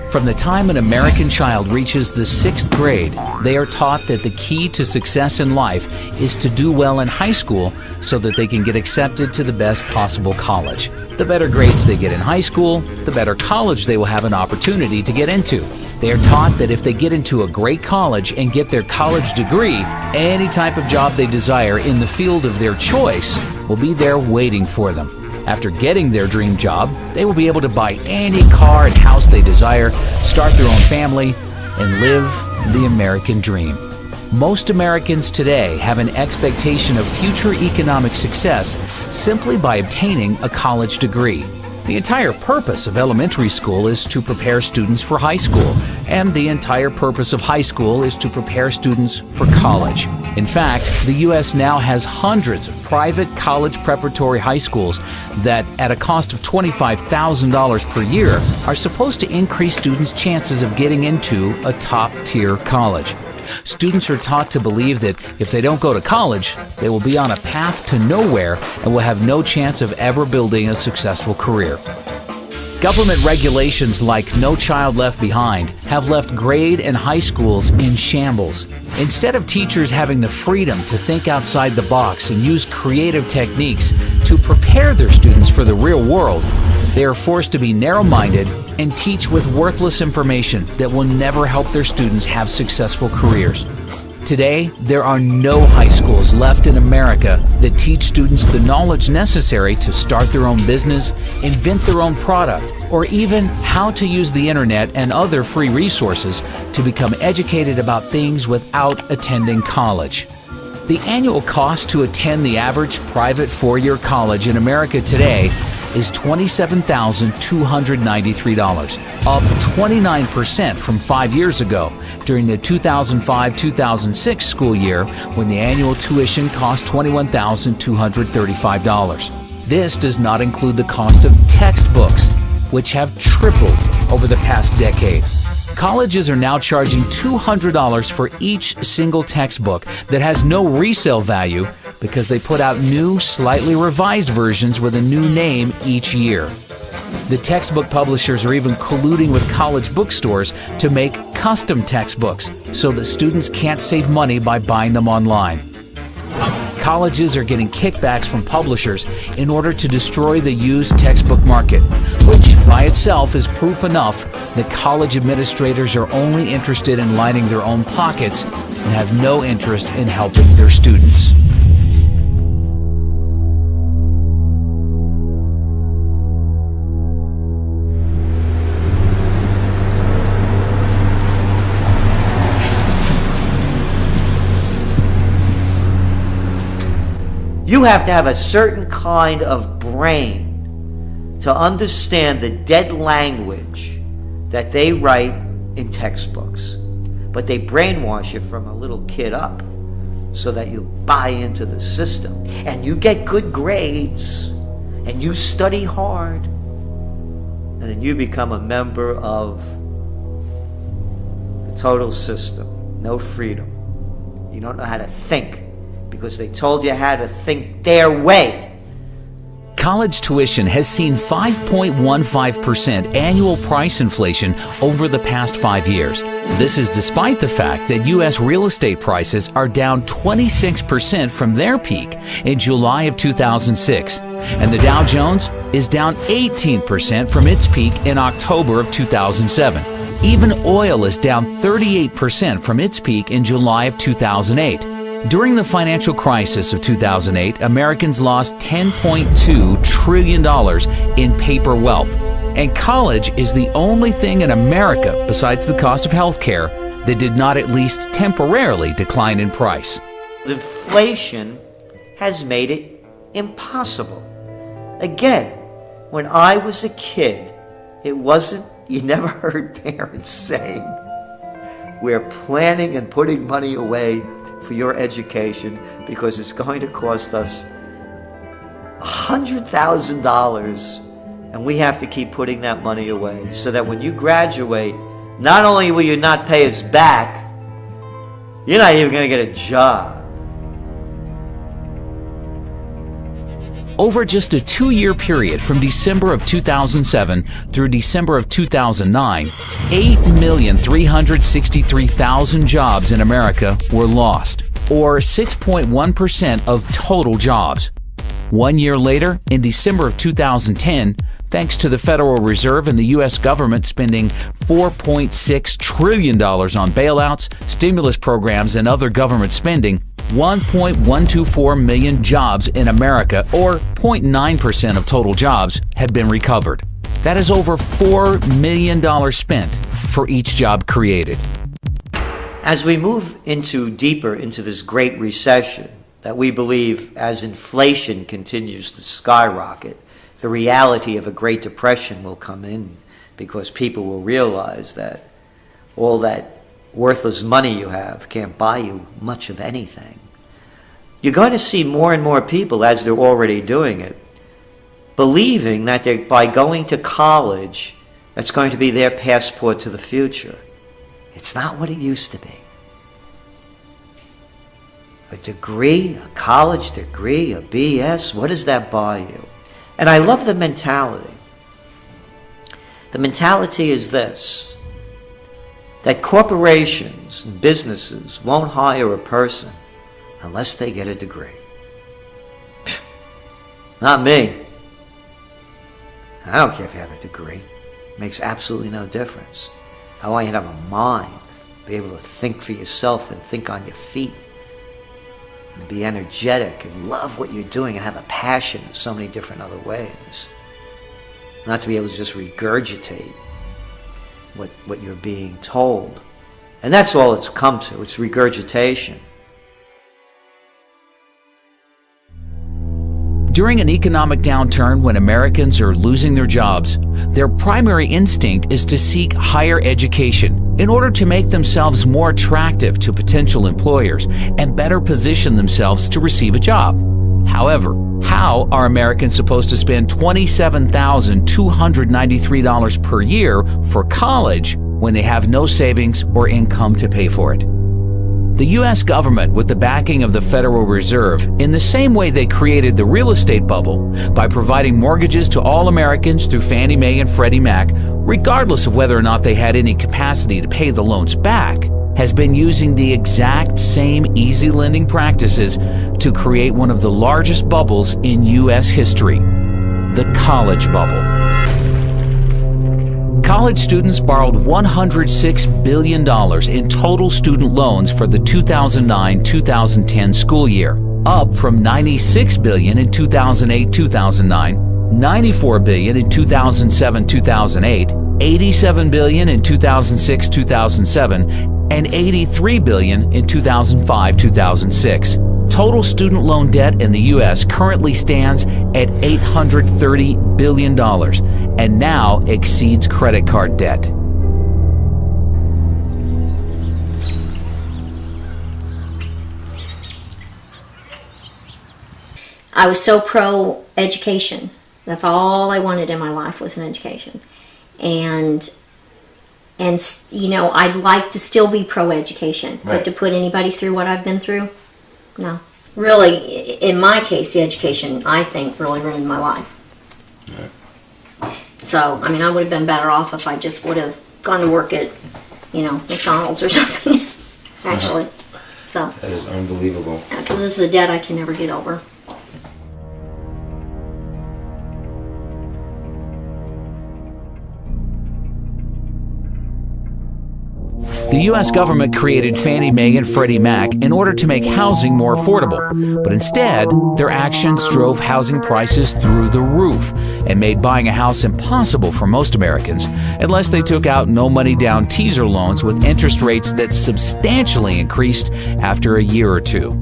From the time an American child reaches the 6th grade, they are taught that the key to success in life is to do well in high school so that they can get accepted to the best possible college. The better grades they get in high school, the better college they will have an opportunity to get into. They are taught that if they get into a great college and get their college degree, any type of job they desire in the field of their choice will be there waiting for them. After getting their dream job, they will be able to buy any car and house they desire, start their own family, and live the American dream. Most Americans today have an expectation of future economic success simply by obtaining a college degree. The entire purpose of elementary school is to prepare students for high school, and the entire purpose of high school is to prepare students for college. In fact, the U.S. now has hundreds of private college preparatory high schools that, at a cost of $25,000 per year, are supposed to increase students' chances of getting into a top-tier college. Students are taught to believe that if they don't go to college, they will be on a path to nowhere and will have no chance of ever building a successful career. Government regulations like No Child Left Behind have left grade and high schools in shambles. Instead of teachers having the freedom to think outside the box and use creative techniques to prepare their students for the real world, they are forced to be narrow-minded and teach with worthless information that will never help their students have successful careers. Today, there are no high schools left in America that teach students the knowledge necessary to start their own business, invent their own product, or even how to use the internet and other free resources to become educated about things without attending college. The annual cost to attend the average private four-year college in America today is $27,293, up 29% from 5 years ago during the 2005-2006 school year when the annual tuition cost $21,235. This does not include the cost of textbooks, which have tripled over the past decade. Colleges are now charging $200 for each single textbook that has no resale value because they put out new, slightly revised versions with a new name each year. The textbook publishers are even colluding with college bookstores to make custom textbooks so that students can't save money by buying them online. Colleges are getting kickbacks from publishers in order to destroy the used textbook market, which by itself is proof enough that college administrators are only interested in lining their own pockets and have no interest in helping their students. You have to have a certain kind of brain to understand the dead language that they write in textbooks. But they brainwash you from a little kid up so that you buy into the system and you get good grades and you study hard and then you become a member of the total system. No freedom. You don't know how to think because they told you how to think their way. College tuition has seen 5.15% annual price inflation over the past 5 years. This is despite the fact that U.S. real estate prices are down 26% from their peak in July of 2006, and the Dow Jones is down 18% from its peak in October of 2007. Even oil is down 38% from its peak in July of 2008. During the financial crisis of 2008, Americans lost $10.2 trillion in paper wealth. And college is the only thing in America, besides the cost of health care, that did not at least temporarily decline in price. Inflation has made it impossible. Again, when I was a kid, it wasn't, you never heard parents saying, we're planning and putting money away for your education because it's going to cost us $100,000 and we have to keep putting that money away so that when you graduate, not only will you not pay us back, you're not even going to get a job. Over just a 2-year period from December of 2007 through December of 2009, 8,363,000 jobs in America were lost, or 6.1% of total jobs. 1 year later, in December of 2010, thanks to the Federal Reserve and the U.S. government spending $4.6 trillion on bailouts, stimulus programs, and other government spending, 1.124 million jobs in America, or 0.9% of total jobs, had been recovered. That is over $4 million spent for each job created. As we move deeper into this great recession that we believe, as inflation continues to skyrocket, the reality of a Great Depression will come in, because people will realize that all that worthless money you have can't buy you much of anything. You're going to see more and more people, as they're already doing it, believing that by going to college, that's going to be their passport to the future. It's not what it used to be. A degree, a college degree, a BS, what does that buy you? And I love the mentality. The mentality is this, that corporations and businesses won't hire a person unless they get a degree. Not me. I don't care if you have a degree. It makes absolutely no difference. I want you to have a mind, be able to think for yourself and think on your feet, and be energetic and love what you're doing and have a passion in so many different other ways. Not to be able to just regurgitate what you're being told. And that's all it's come to. It's regurgitation. During an economic downturn, when Americans are losing their jobs, their primary instinct is to seek higher education in order to make themselves more attractive to potential employers and better position themselves to receive a job. However, how are Americans supposed to spend $27,293 per year for college when they have no savings or income to pay for it? The U.S. government, with the backing of the Federal Reserve, in the same way they created the real estate bubble by providing mortgages to all Americans through Fannie Mae and Freddie Mac, regardless of whether or not they had any capacity to pay the loans back, has been using the exact same easy lending practices to create one of the largest bubbles in U.S. history, the college bubble. College students borrowed $106 billion in total student loans for the 2009-2010 school year, up from $96 billion in 2008-2009, $94 billion in 2007-2008, $87 billion in 2006-2007, and $83 billion in 2005-2006. Total student loan debt in the U.S. currently stands at $830 billion and now exceeds credit card debt. I was so pro-education. That's all I wanted in my life, was an education. And you know, I'd like to still be pro-education, right. But to put anybody through what I've been through, no. Really, in my case, the education, I think, really ruined my life. Right. So, I mean, I would have been better off if I just would have gone to work at, you know, McDonald's or something, actually. So that is unbelievable. Because this is a debt I can never get over. The U.S. government created Fannie Mae and Freddie Mac in order to make housing more affordable, but instead, their actions drove housing prices through the roof and made buying a house impossible for most Americans unless they took out no-money-down teaser loans with interest rates that substantially increased after a year or two.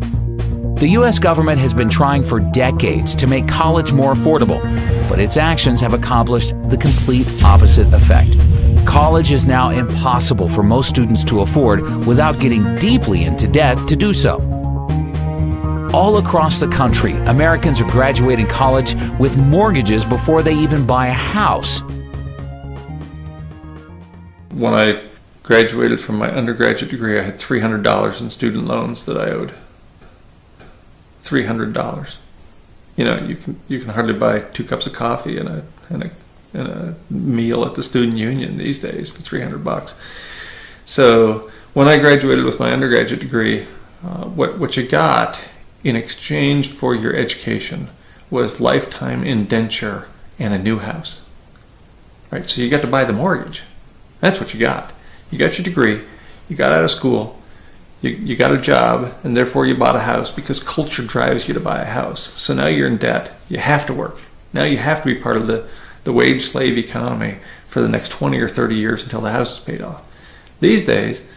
The U.S. government has been trying for decades to make college more affordable, but its actions have accomplished the complete opposite effect. College is now impossible for most students to afford without getting deeply into debt to do so. All across the country, Americans are graduating college with mortgages before they even buy a house. When I graduated from my undergraduate degree, I had $300 in student loans that I owed. $300. you can hardly buy 2 cups of coffee and a meal at the student union these days for $300. So when I graduated with my undergraduate degree, what you got in exchange for your education was lifetime indenture and a new house. Right? So you got to buy the mortgage. That's what you got. You got your degree, you got out of school, you got a job, and therefore you bought a house because culture drives you to buy a house. So now you're in debt. You have to work. Now you have to be part of the wage slave economy for the next 20 or 30 years until the house is paid off. These days,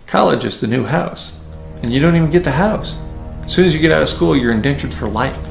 college is the new house, and you don't even get the house. As soon as you get out of school, you're indentured for life.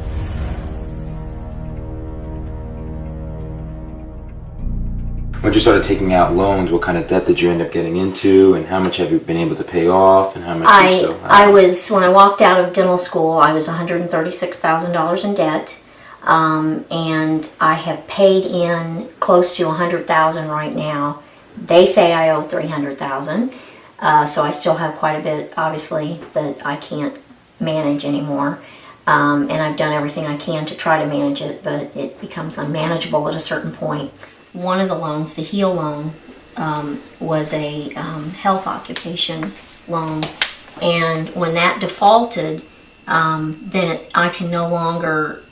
Once you started taking out loans, what kind of debt did you end up getting into, and how much have you been able to pay off, and how much you still have? When I walked out of dental school, I was $136,000 in debt, and I have paid in close to $100,000 right now. They say I owe $300,000, so I still have quite a bit, obviously, that I can't manage anymore. And I've done everything I can to try to manage it, but it becomes unmanageable at a certain point. One of the loans, the HEAL loan, was a health occupation loan, and when that defaulted, then I can no longer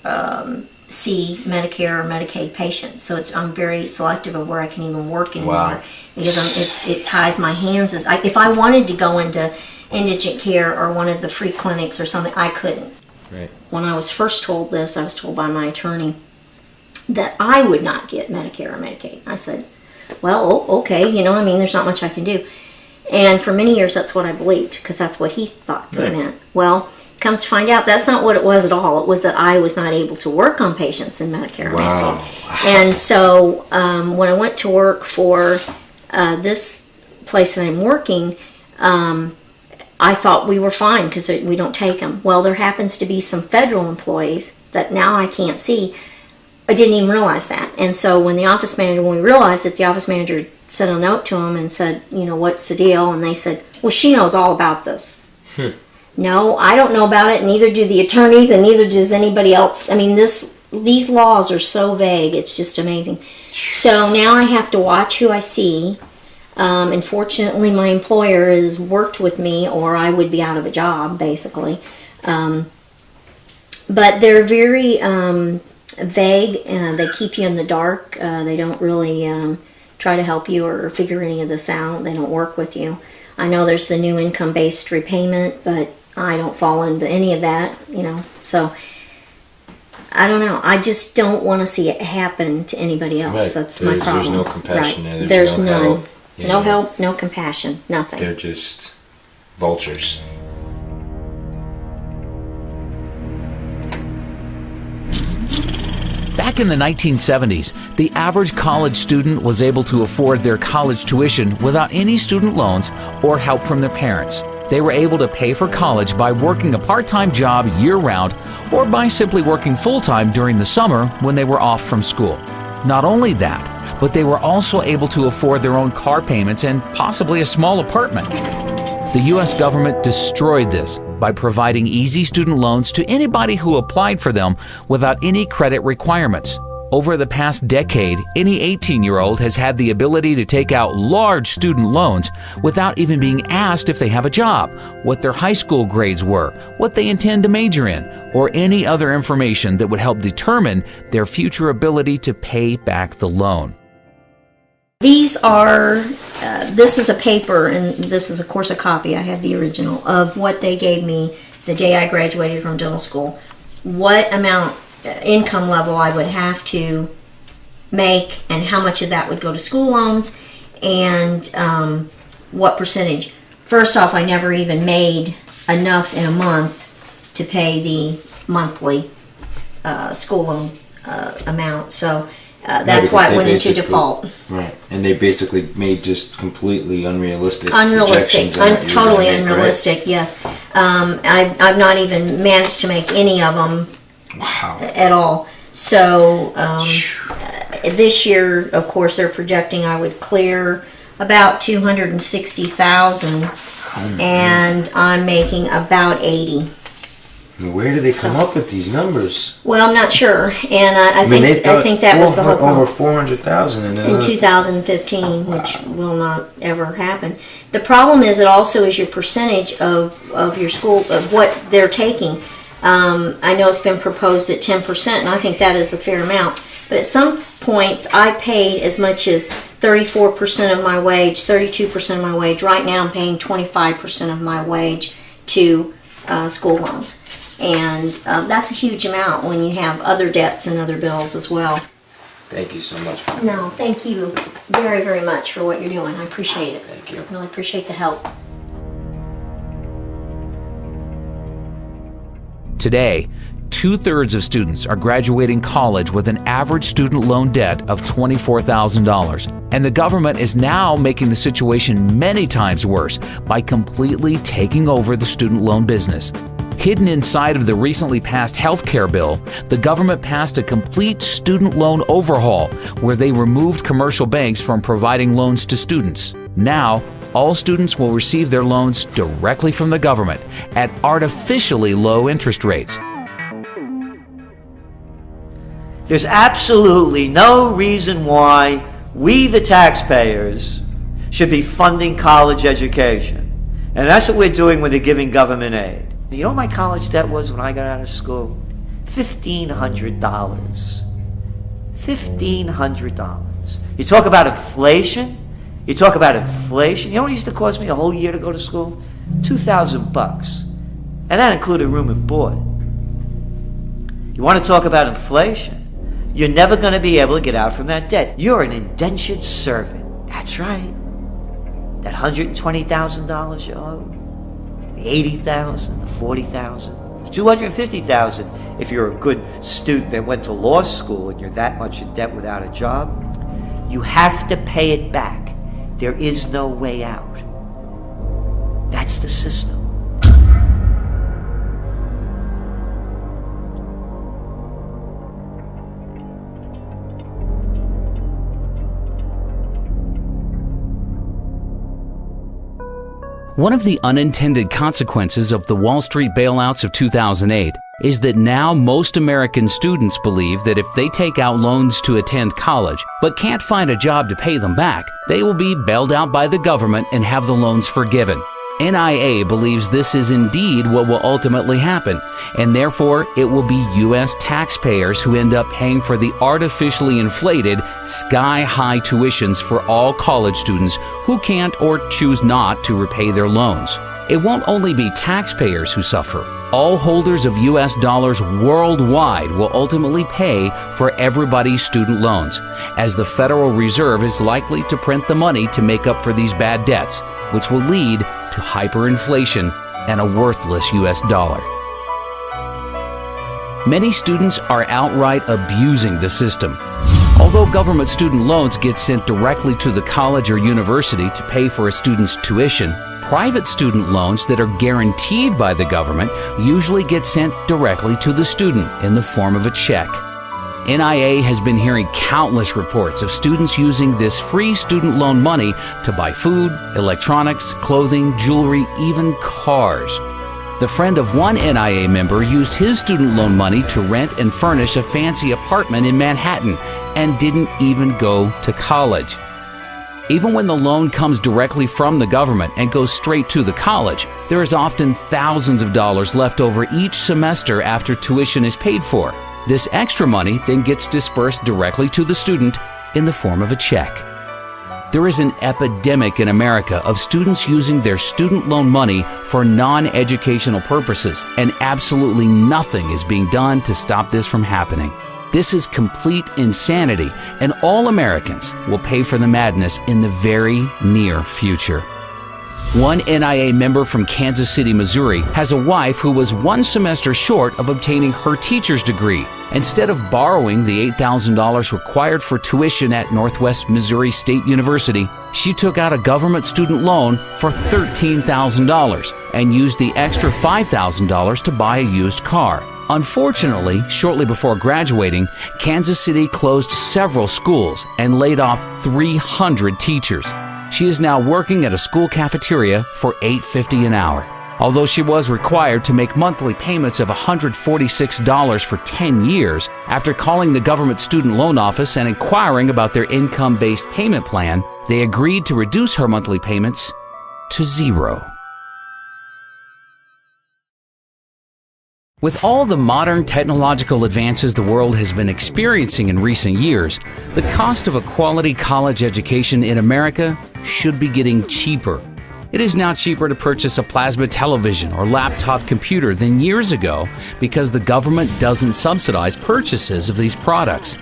see Medicare or Medicaid patients. So I'm very selective of where I can even work anymore. Wow. Because it ties my hands. If I wanted to go into indigent care or one of the free clinics or something, I couldn't. Right. When I was first told this, I was told by my attorney that I would not get Medicare or Medicaid. I said, well, okay, there's not much I can do. And for many years, that's what I believed, because that's what he thought they meant. Well, comes to find out, that's not what it was at all. It was that I was not able to work on patients in Medicare or Medicaid. And so when I went to work for this place that I'm working, I thought we were fine because we don't take them. Well, there happens to be some federal employees that now I can't see. I didn't even realize that. And so when we realized it, the office manager sent a note to them and said, what's the deal? And they said, well, she knows all about this. No, I don't know about it, neither do the attorneys, and neither does anybody else. I mean, these laws are so vague, it's just amazing. So now I have to watch who I see. And fortunately, my employer has worked with me, or I would be out of a job, basically. But they're very vague, and they keep you in the dark. They don't really try to help you or figure any of this out. They don't work with you. I know there's the new income-based repayment, but I don't fall into any of that, So I don't know. I just don't want to see it happen to anybody else. Right. That's my problem. There's no compassion right. There's none. help. No help, no compassion, nothing. They're just vultures. Back in the 1970s, the average college student was able to afford their college tuition without any student loans or help from their parents. They were able to pay for college by working a part-time job year-round or by simply working full-time during the summer when they were off from school. Not only that, but they were also able to afford their own car payments and possibly a small apartment. The U.S. government destroyed this by providing easy student loans to anybody who applied for them without any credit requirements. Over the past decade, any 18-year-old has had the ability to take out large student loans without even being asked if they have a job, what their high school grades were, what they intend to major in, or any other information that would help determine their future ability to pay back the loan. These are, this is a paper, and this is of course a copy, I have the original, of what they gave me the day I graduated from dental school. What amount, income level I would have to make, and how much of that would go to school loans, and what percentage. First off, I never even made enough in a month to pay the monthly school loan amount, so that's why it went into default. Right, and they basically made just completely unrealistic projections. Totally unrealistic, right? Yes. I've not even managed to make any of them at all. So this year, of course, they're projecting I would clear about $260,000, and I'm making about $80,000. Where do they come up with these numbers? Well, I'm not sure, and I think that was the whole problem. Over 400,000 in 2015, which will not ever happen. The problem is it also is your percentage of your school, of what they're taking. I know it's been proposed at 10%, and I think that is the fair amount. But at some points, I paid as much as 34% of my wage, 32% of my wage. Right now, I'm paying 25% of my wage to school loans. And that's a huge amount when you have other debts and other bills as well. Thank you so much. No, thank you very, very much for what you're doing. I appreciate it. Thank you. I really appreciate the help. Today, 2/3 of students are graduating college with an average student loan debt of $24,000. And the government is now making the situation many times worse by completely taking over the student loan business. Hidden inside of the recently passed health care bill, the government passed a complete student loan overhaul where they removed commercial banks from providing loans to students. Now, all students will receive their loans directly from the government at artificially low interest rates. There's absolutely no reason why we, the taxpayers, should be funding college education. And that's what we're doing when they're giving government aid. You know what my college debt was when I got out of school? $1,500. $1,500. You talk about inflation? You talk about inflation? You know what it used to cost me a whole year to go to school? $2,000. And that included room and board. You want to talk about inflation? You're never going to be able to get out from that debt. You're an indentured servant. That's right. That $120,000 you owe, the $80,000, the $40,000, $250,000 if you're a good student that went to law school and you're that much in debt without a job. You have to pay it back. There is no way out. That's the system. One of the unintended consequences of the Wall Street bailouts of 2008 is that now most American students believe that if they take out loans to attend college but can't find a job to pay them back, they will be bailed out by the government and have the loans forgiven. NIA believes this is indeed what will ultimately happen, and therefore it will be U.S. taxpayers who end up paying for the artificially inflated, sky-high tuitions for all college students who can't or choose not to repay their loans. It won't only be taxpayers who suffer. All holders of U.S. dollars worldwide will ultimately pay for everybody's student loans, as the Federal Reserve is likely to print the money to make up for these bad debts, which will lead to hyperinflation and a worthless U.S. dollar. Many students are outright abusing the system. Although government student loans get sent directly to the college or university to pay for a student's tuition, private student loans that are guaranteed by the government usually get sent directly to the student in the form of a check. NIA has been hearing countless reports of students using this free student loan money to buy food, electronics, clothing, jewelry, even cars. The friend of one NIA member used his student loan money to rent and furnish a fancy apartment in Manhattan and didn't even go to college. Even when the loan comes directly from the government and goes straight to the college, there is often thousands of dollars left over each semester after tuition is paid for. This extra money then gets dispersed directly to the student in the form of a check. There is an epidemic in America of students using their student loan money for non-educational purposes, and absolutely nothing is being done to stop this from happening. This is complete insanity, and all Americans will pay for the madness in the very near future. One NIA member from Kansas City, Missouri, has a wife who was one semester short of obtaining her teacher's degree. Instead of borrowing the $8,000 required for tuition at Northwest Missouri State University, she took out a government student loan for $13,000 and used the extra $5,000 to buy a used car. Unfortunately, shortly before graduating, Kansas City closed several schools and laid off 300 teachers. She is now working at a school cafeteria for $8.50 an hour. Although she was required to make monthly payments of $146 for 10 years, after calling the government student loan office and inquiring about their income-based payment plan, they agreed to reduce her monthly payments to $0. With all the modern technological advances the world has been experiencing in recent years, the cost of a quality college education in America should be getting cheaper. It is now cheaper to purchase a plasma television or laptop computer than years ago because the government doesn't subsidize purchases of these products.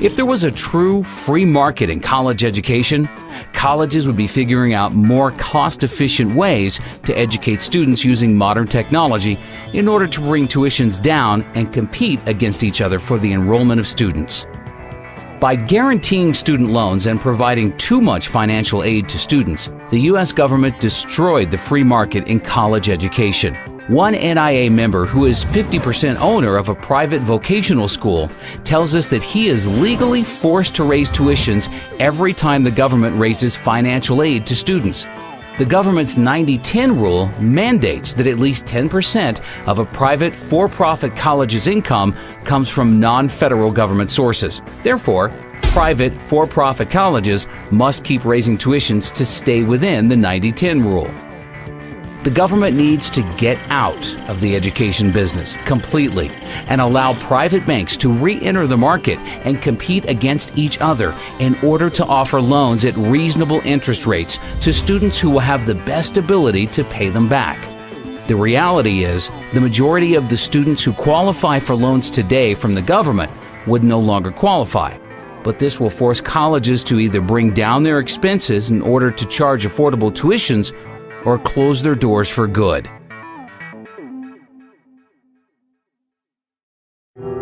If there was a true free market in college education, colleges would be figuring out more cost-efficient ways to educate students using modern technology in order to bring tuitions down and compete against each other for the enrollment of students. By guaranteeing student loans and providing too much financial aid to students, the U.S. government destroyed the free market in college education. One NIA member who is 50% owner of a private vocational school tells us that he is legally forced to raise tuitions every time the government raises financial aid to students. The government's 90-10 rule mandates that at least 10% of a private for-profit college's income comes from non-federal government sources. Therefore, private for-profit colleges must keep raising tuitions to stay within the 90-10 rule. The government needs to get out of the education business completely and allow private banks to re-enter the market and compete against each other in order to offer loans at reasonable interest rates to students who will have the best ability to pay them back. The reality is, the majority of the students who qualify for loans today from the government would no longer qualify. But this will force colleges to either bring down their expenses in order to charge affordable tuitions or close their doors for good.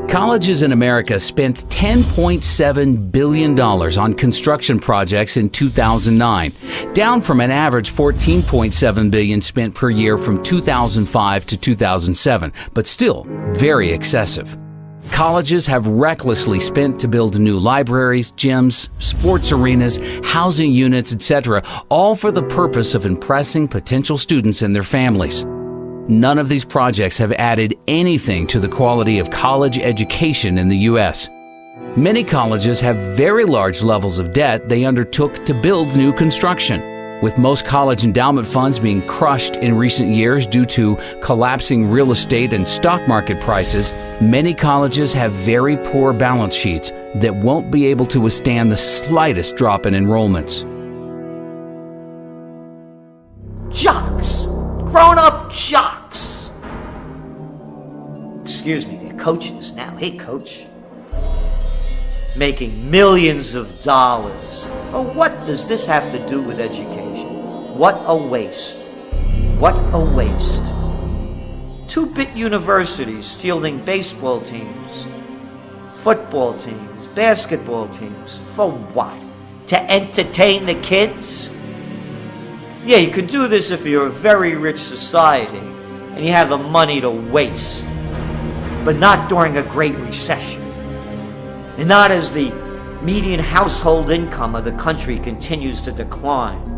Colleges in America spent $10.7 billion on construction projects in 2009, down from an average $14.7 billion spent per year from 2005 to 2007, but still very excessive. Colleges have recklessly spent to build new libraries, gyms, sports arenas, housing units, etc., all for the purpose of impressing potential students and their families. None of these projects have added anything to the quality of college education in the U.S. Many colleges have very large levels of debt they undertook to build new construction. With most college endowment funds being crushed in recent years due to collapsing real estate and stock market prices, many colleges have very poor balance sheets that won't be able to withstand the slightest drop in enrollments. Jocks! Grown-up jocks! Excuse me, they're coaches now. Hey, coach. Making millions of dollars. For what does this have to do with education? What a waste. What a waste. 2-bit universities fielding baseball teams, football teams, basketball teams. For what? To entertain the kids? Yeah, you can do this if you're a very rich society and you have the money to waste. But not during a Great Recession. And not as the median household income of the country continues to decline.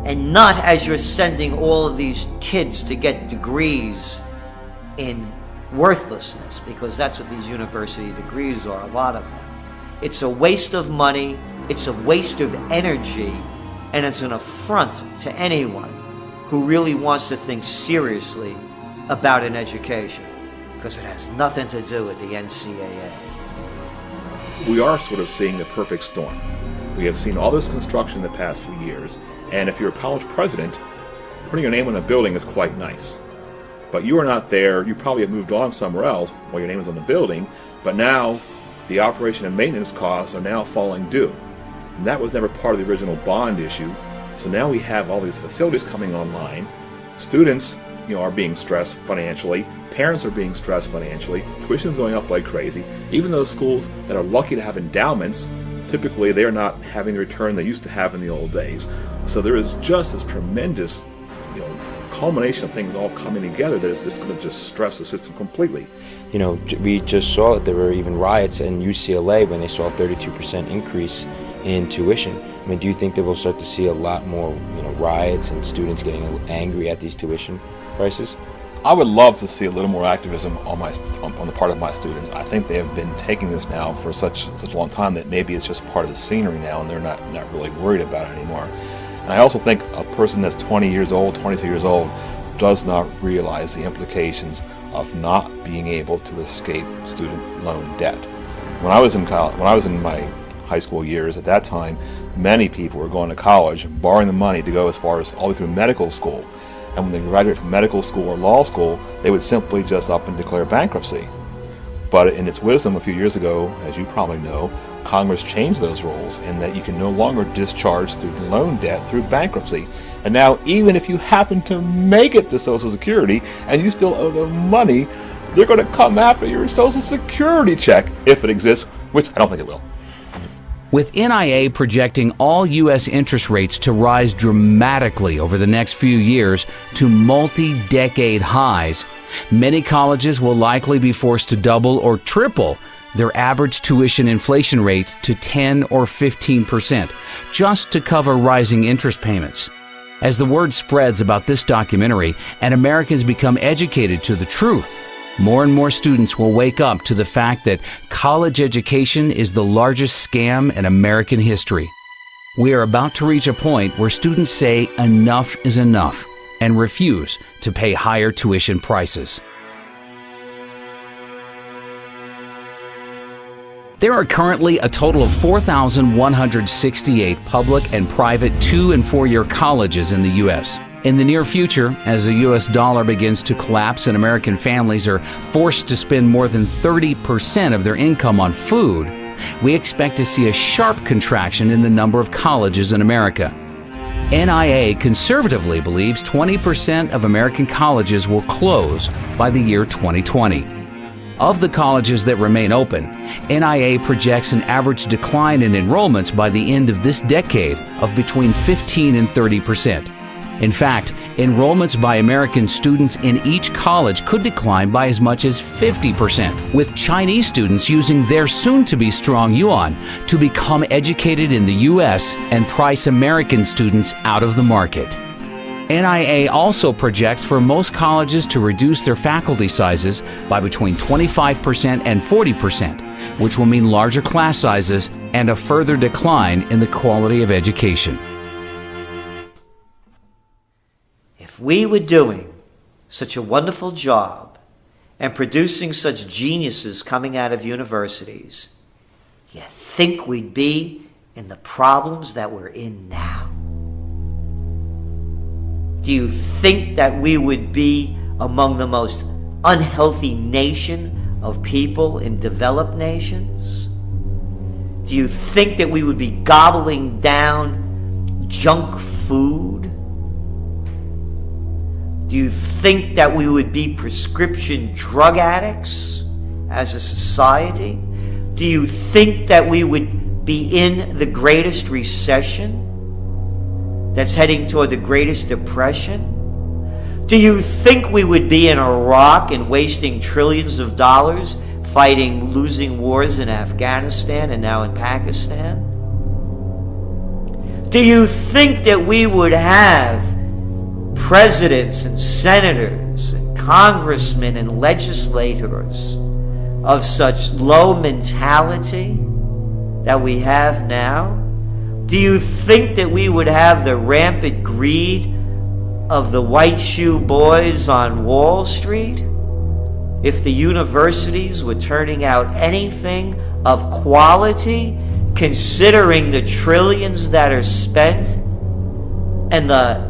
And not as you're sending all of these kids to get degrees in worthlessness, because that's what these university degrees are, a lot of them. It's a waste of money, it's a waste of energy, and it's an affront to anyone who really wants to think seriously about an education, because it has nothing to do with the NCAA. We are sort of seeing the perfect storm. We have seen all this construction in the past few years, and if you're a college president, putting your name on a building is quite nice. But you are not there, you probably have moved on somewhere else while your name is on the building, but now the operation and maintenance costs are now falling due. And that was never part of the original bond issue, so now we have all these facilities coming online. Students, are being stressed financially, parents are being stressed financially, tuition is going up like crazy. Even those schools that are lucky to have endowments, typically they are not having the return they used to have in the old days. So there is just this tremendous culmination of things all coming together that is just going to just stress the system completely. We just saw that there were even riots in UCLA when they saw a 32% increase in tuition. I mean, do you think that we'll start to see a lot more, riots and students getting angry at these tuition prices? I would love to see a little more activism on the part of my students. I think they have been taking this now for such a long time that maybe it's just part of the scenery now, and they're not really worried about it anymore. And I also think a person that's 20 years old, 22 years old, does not realize the implications of not being able to escape student loan debt. When I was in my high school years, at that time, many people were going to college, borrowing the money to go as far as all the way through medical school. And when they graduate from medical school or law school, they would simply just up and declare bankruptcy. But in its wisdom a few years ago, as you probably know, Congress changed those rules in that you can no longer discharge student loan debt through bankruptcy. And now, even if you happen to make it to Social Security and you still owe them money, they're going to come after your Social Security check, if it exists, which I don't think it will. With NIA projecting all U.S. interest rates to rise dramatically over the next few years to multi-decade highs, many colleges will likely be forced to double or triple their average tuition inflation rate to 10 or 15% just to cover rising interest payments. As the word spreads about this documentary and Americans become educated to the truth, more and more students will wake up to the fact that college education is the largest scam in American history. We are about to reach a point where students say enough is enough and refuse to pay higher tuition prices. There are currently a total of 4,168 public and private 2- and 4-year colleges in the U.S. In the near future, as the U.S. dollar begins to collapse and American families are forced to spend more than 30% of their income on food, we expect to see a sharp contraction in the number of colleges in America. NIA conservatively believes 20% of American colleges will close by the year 2020. Of the colleges that remain open, NIA projects an average decline in enrollments by the end of this decade of between 15 and 30%. In fact, enrollments by American students in each college could decline by as much as 50%, with Chinese students using their soon-to-be strong yuan to become educated in the U.S. and price American students out of the market. NIA also projects for most colleges to reduce their faculty sizes by between 25% and 40%, which will mean larger class sizes and a further decline in the quality of education. If we were doing such a wonderful job and producing such geniuses coming out of universities, you think we'd be in the problems that we're in now? Do you think that we would be among the most unhealthy nation of people in developed nations? Do you think that we would be gobbling down junk food? Do you think that we would be prescription drug addicts as a society? Do you think that we would be in the greatest recession that's heading toward the greatest depression? Do you think we would be in Iraq and wasting trillions of dollars fighting losing wars in Afghanistan and now in Pakistan? Do you think that we would have presidents and senators and congressmen and legislators of such low mentality that we have now? Do you think that we would have the rampant greed of the white shoe boys on Wall Street if the universities were turning out anything of quality, considering the trillions that are spent and the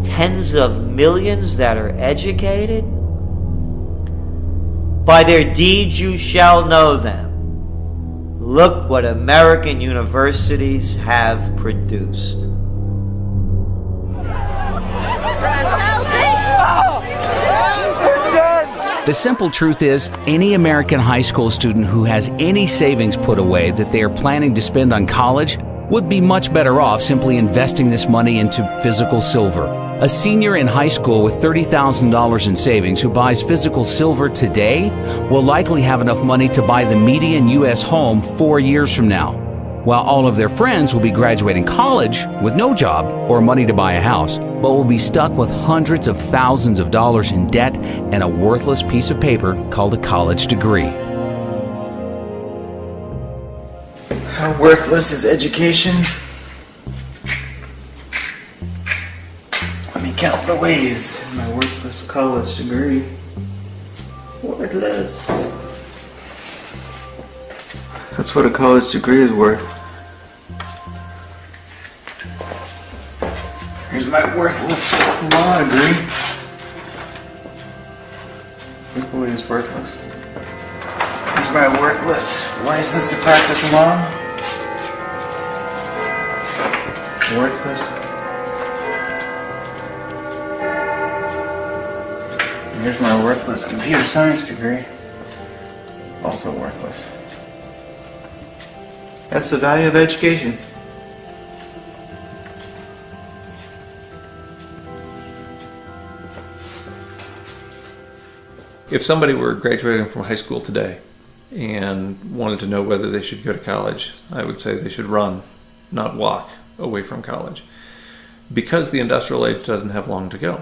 tens of millions that are educated? By their deeds you shall know them. Look what American universities have produced. The simple truth is, any American high school student who has any savings put away that they are planning to spend on college would be much better off simply investing this money into physical silver. A senior in high school with $30,000 in savings who buys physical silver today will likely have enough money to buy the median U.S. home 4 years from now. while all of their friends will be graduating college with no job or money to buy a house, but will be stuck with hundreds of thousands of dollars in debt and a worthless piece of paper called a college degree. How worthless is education? Let me count the ways in my worthless college degree. Worthless. That's what a college degree is worth. Here's my worthless law degree. Equally as worthless. Here's my worthless license to practice law. Worthless. And here's my worthless computer science degree. Also worthless. That's the value of education. If somebody were graduating from high school today and wanted to know whether they should go to college, I would say they should run, not walk away from college, because the industrial age doesn't have long to go.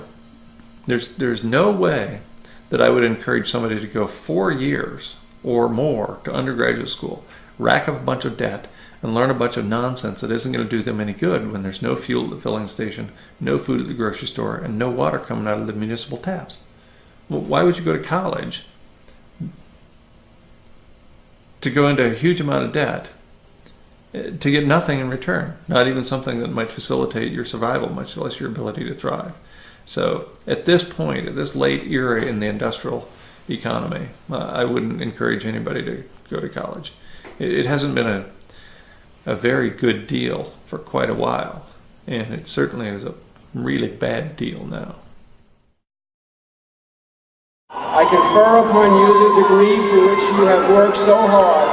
There's no way that I would encourage somebody to go 4 years or more to undergraduate school, rack up a bunch of debt, and learn a bunch of nonsense that isn't going to do them any good when there's no fuel at the filling station, no food at the grocery store, and no water coming out of the municipal taps. Well, why would you go to college to go into a huge amount of debt to get nothing in return, not even something that might facilitate your survival, much less your ability to thrive? So at this point, at this late era in the industrial economy, I wouldn't encourage anybody to go to college. It hasn't been a very good deal for quite a while, and it certainly is a really bad deal now. I confer upon you the degree for which you have worked so hard,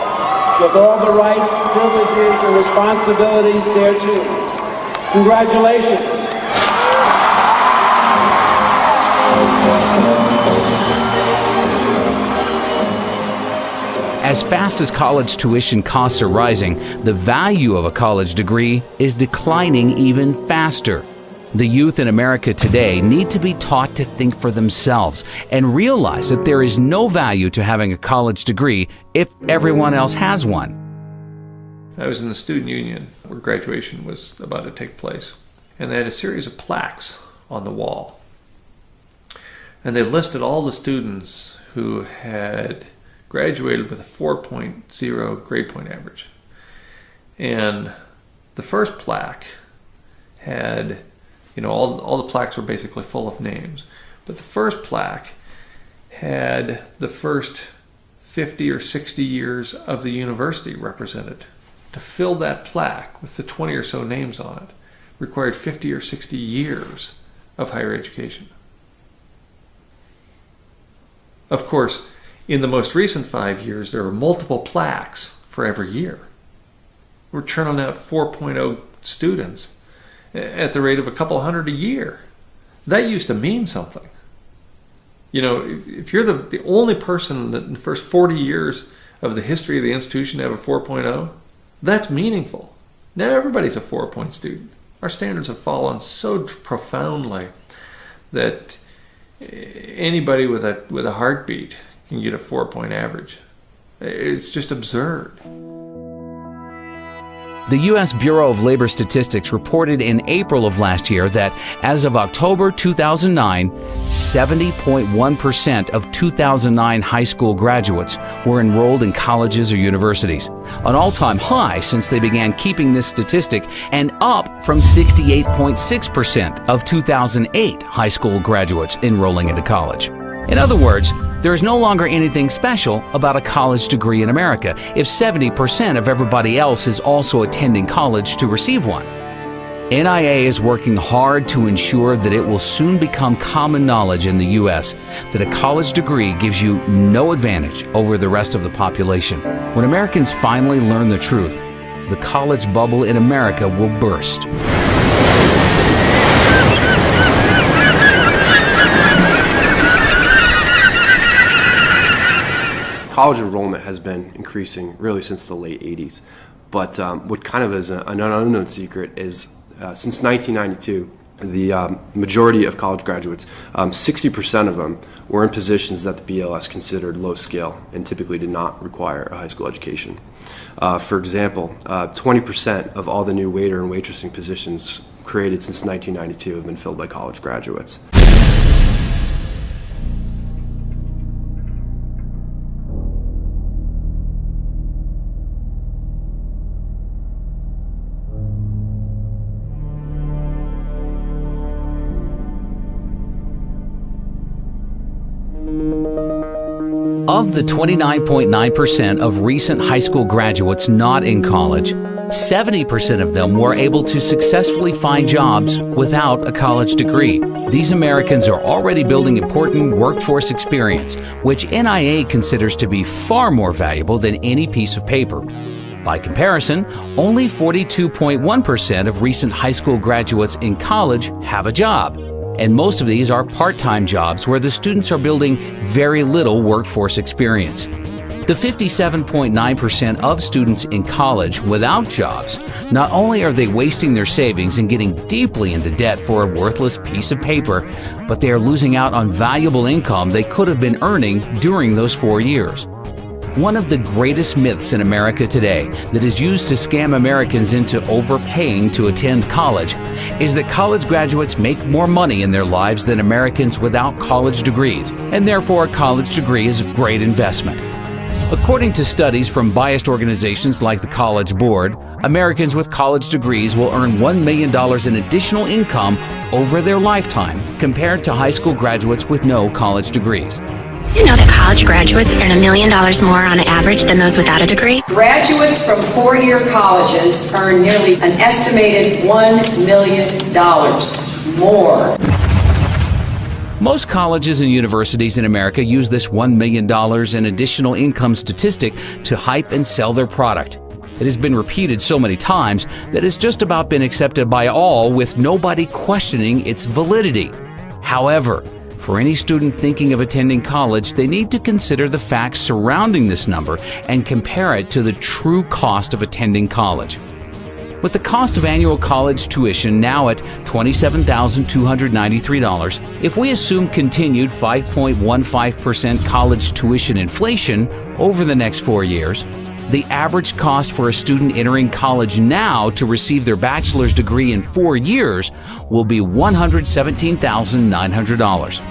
with all the rights, privileges, and responsibilities thereto. Congratulations. As fast as college tuition costs are rising, the value of a college degree is declining even faster. The youth in America today need to be taught to think for themselves and realize that there is no value to having a college degree if everyone else has one. I was in the student union where graduation was about to take place, and they had a series of plaques on the wall. And they listed all the students who had graduated with a 4.0 grade point average. And the first plaque had, all the plaques were basically full of names. But the first plaque had the first 50 or 60 years of the university represented. To fill that plaque with the 20 or so names on it required 50 or 60 years of higher education. Of course, in the most recent 5 years, there were multiple plaques for every year. We're churning out 4.0 students at the rate of a couple hundred a year. That used to mean something. If you're the only person in the first 40 years of the history of the institution to have a 4.0, that's meaningful. Now everybody's a 4-point student. Our standards have fallen so profoundly that anybody with a heartbeat can get a 4-point average. It's just absurd. The U.S. Bureau of Labor Statistics reported in April of last year that as of October 2009, 70.1% of 2009 high school graduates were enrolled in colleges or universities, an all-time high since they began keeping this statistic, and up from 68.6% of 2008 high school graduates enrolling into college. In other words, there is no longer anything special about a college degree in America if 70% of everybody else is also attending college to receive one. NIA is working hard to ensure that it will soon become common knowledge in the U.S. that a college degree gives you no advantage over the rest of the population. When Americans finally learn the truth, the college bubble in America will burst. College enrollment has been increasing really since the late 80s. But what kind of is an unknown secret is since 1992, the majority of college graduates, 60% of them, were in positions that the BLS considered low scale and typically did not require a high school education. For example, 20% of all the new waiter and waitressing positions created since 1992 have been filled by college graduates. Of the 29.9% of recent high school graduates not in college, 70% of them were able to successfully find jobs without a college degree. These Americans are already building important workforce experience, which NIA considers to be far more valuable than any piece of paper. By comparison, only 42.1% of recent high school graduates in college have a job. And most of these are part-time jobs where the students are building very little workforce experience. The 57.9% of students in college without jobs, not only are they wasting their savings and getting deeply into debt for a worthless piece of paper, but they are losing out on valuable income they could have been earning during those 4 years. One of the greatest myths in America today that is used to scam Americans into overpaying to attend college is that college graduates make more money in their lives than Americans without college degrees, and therefore a college degree is a great investment. According to studies from biased organizations like the College Board, Americans with college degrees will earn $1 million in additional income over their lifetime compared to high school graduates with no college degrees. You know that college graduates earn $1 million more on average than those without a degree? Graduates from four-year colleges earn nearly an estimated $1 million more. Most colleges and universities in America use this $1 million in additional income statistic to hype and sell their product. It has been repeated so many times that it's just about been accepted by all with nobody questioning its validity. However, for any student thinking of attending college, they need to consider the facts surrounding this number and compare it to the true cost of attending college. With the cost of annual college tuition now at $27,293, if we assume continued 5.15% college tuition inflation over the next 4 years, the average cost for a student entering college now to receive their bachelor's degree in 4 years will be $117,900.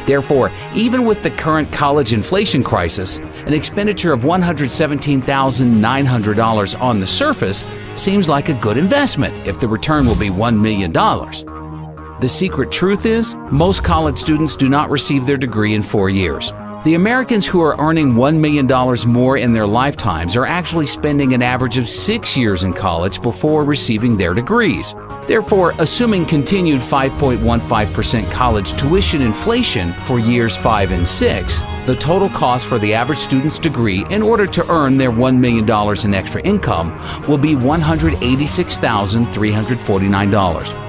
Therefore, even with the current college inflation crisis, an expenditure of $117,900 on the surface seems like a good investment if the return will be $1 million. The secret truth is, most college students do not receive their degree in 4 years. The Americans who are earning $1 million more in their lifetimes are actually spending an average of 6 years in college before receiving their degrees. Therefore, assuming continued 5.15% college tuition inflation for years 5 and 6, the total cost for the average student's degree in order to earn their $1 million in extra income will be $186,349.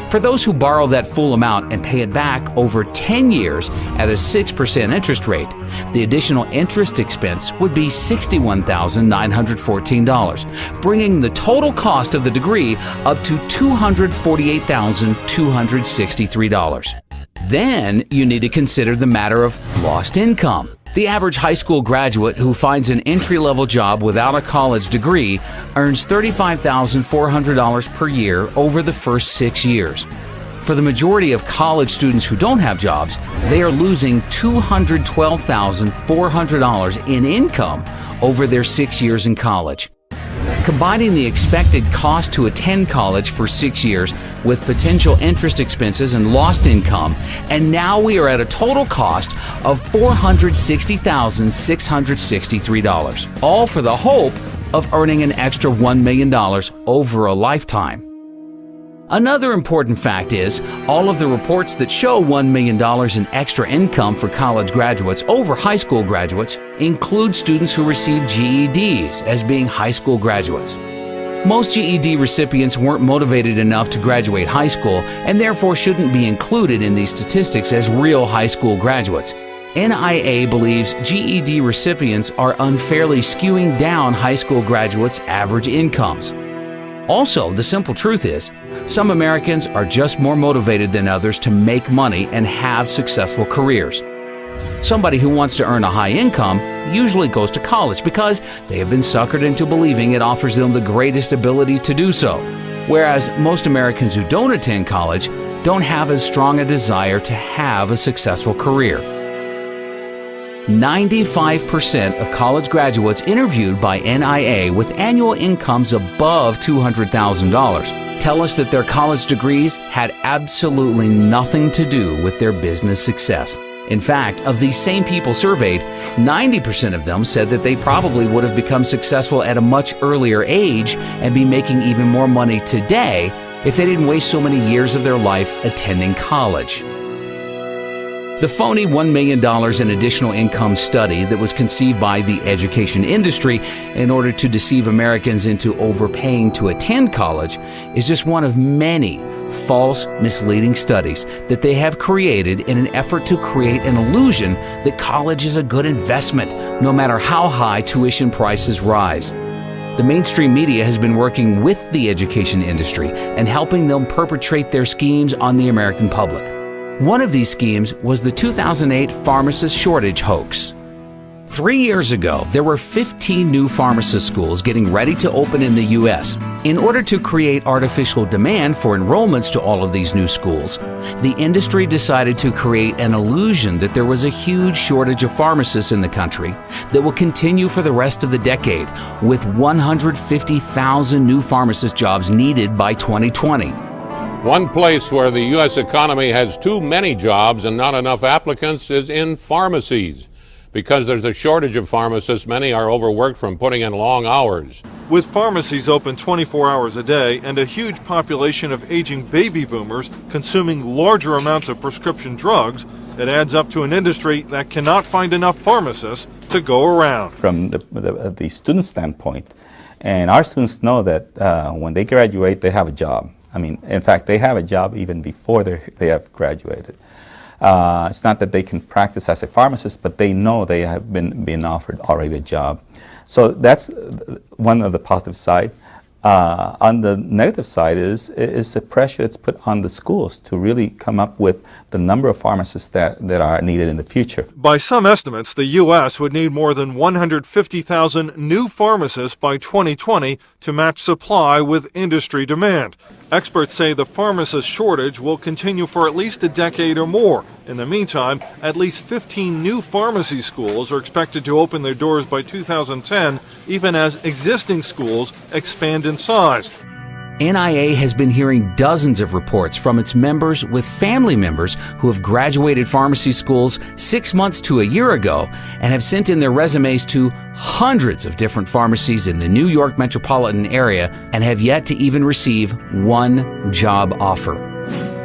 For those who borrow that full amount and pay it back over 10 years at a 6% interest rate, the additional interest expense would be $61,914, bringing the total cost of the degree up to $248,263. Then you need to consider the matter of lost income. The average high school graduate who finds an entry-level job without a college degree earns $35,400 per year over the first 6 years. For the majority of college students who don't have jobs, they are losing $212,400 in income over their 6 years in college. Combining the expected cost to attend college for 6 years with potential interest expenses and lost income, and now we are at a total cost of $460,663, all for the hope of earning an extra $1 million over a lifetime. Another important fact is, all of the reports that show $1 million in extra income for college graduates over high school graduates include students who receive GEDs as being high school graduates. Most GED recipients weren't motivated enough to graduate high school and therefore shouldn't be included in these statistics as real high school graduates. NIA believes GED recipients are unfairly skewing down high school graduates' average incomes. Also, the simple truth is, some Americans are just more motivated than others to make money and have successful careers. Somebody who wants to earn a high income usually goes to college because they have been suckered into believing it offers them the greatest ability to do so. Whereas most Americans who don't attend college don't have as strong a desire to have a successful career. 95% of college graduates interviewed by NIA with annual incomes above $200,000 tell us that their college degrees had absolutely nothing to do with their business success. In fact, of these same people surveyed, 90% of them said that they probably would have become successful at a much earlier age and be making even more money today if they didn't waste so many years of their life attending college. The phony $1 million in additional income study that was conceived by the education industry in order to deceive Americans into overpaying to attend college is just one of many false, misleading studies that they have created in an effort to create an illusion that college is a good investment, no matter how high tuition prices rise. The mainstream media has been working with the education industry and helping them perpetrate their schemes on the American public. One of these schemes was the 2008 pharmacist shortage hoax. 3 years ago, there were 15 new pharmacist schools getting ready to open in the U.S. In order to create artificial demand for enrollments to all of these new schools, the industry decided to create an illusion that there was a huge shortage of pharmacists in the country that will continue for the rest of the decade, with 150,000 new pharmacist jobs needed by 2020. One place where the U.S. economy has too many jobs and not enough applicants is in pharmacies. Because there's a shortage of pharmacists, many are overworked from putting in long hours. With pharmacies open 24 hours a day and a huge population of aging baby boomers consuming larger amounts of prescription drugs, it adds up to an industry that cannot find enough pharmacists to go around. From the student standpoint, and our students know that when they graduate, they have a job. I mean, in fact, they have a job even before they have graduated. It's not that they can practice as a pharmacist, but they know they have been offered already a job. So that's one of the positive side. On the negative side is the pressure that's put on the schools to really come up with the number of pharmacists that are needed in the future. By some estimates, the U.S. would need more than 150,000 new pharmacists by 2020 to match supply with industry demand. Experts say the pharmacist shortage will continue for at least a decade or more. In the meantime, at least 15 new pharmacy schools are expected to open their doors by 2010, even as existing schools expand in size. NIA has been hearing dozens of reports from its members with family members who have graduated pharmacy schools 6 months to a year ago and have sent in their resumes to hundreds of different pharmacies in the New York metropolitan area and have yet to even receive one job offer.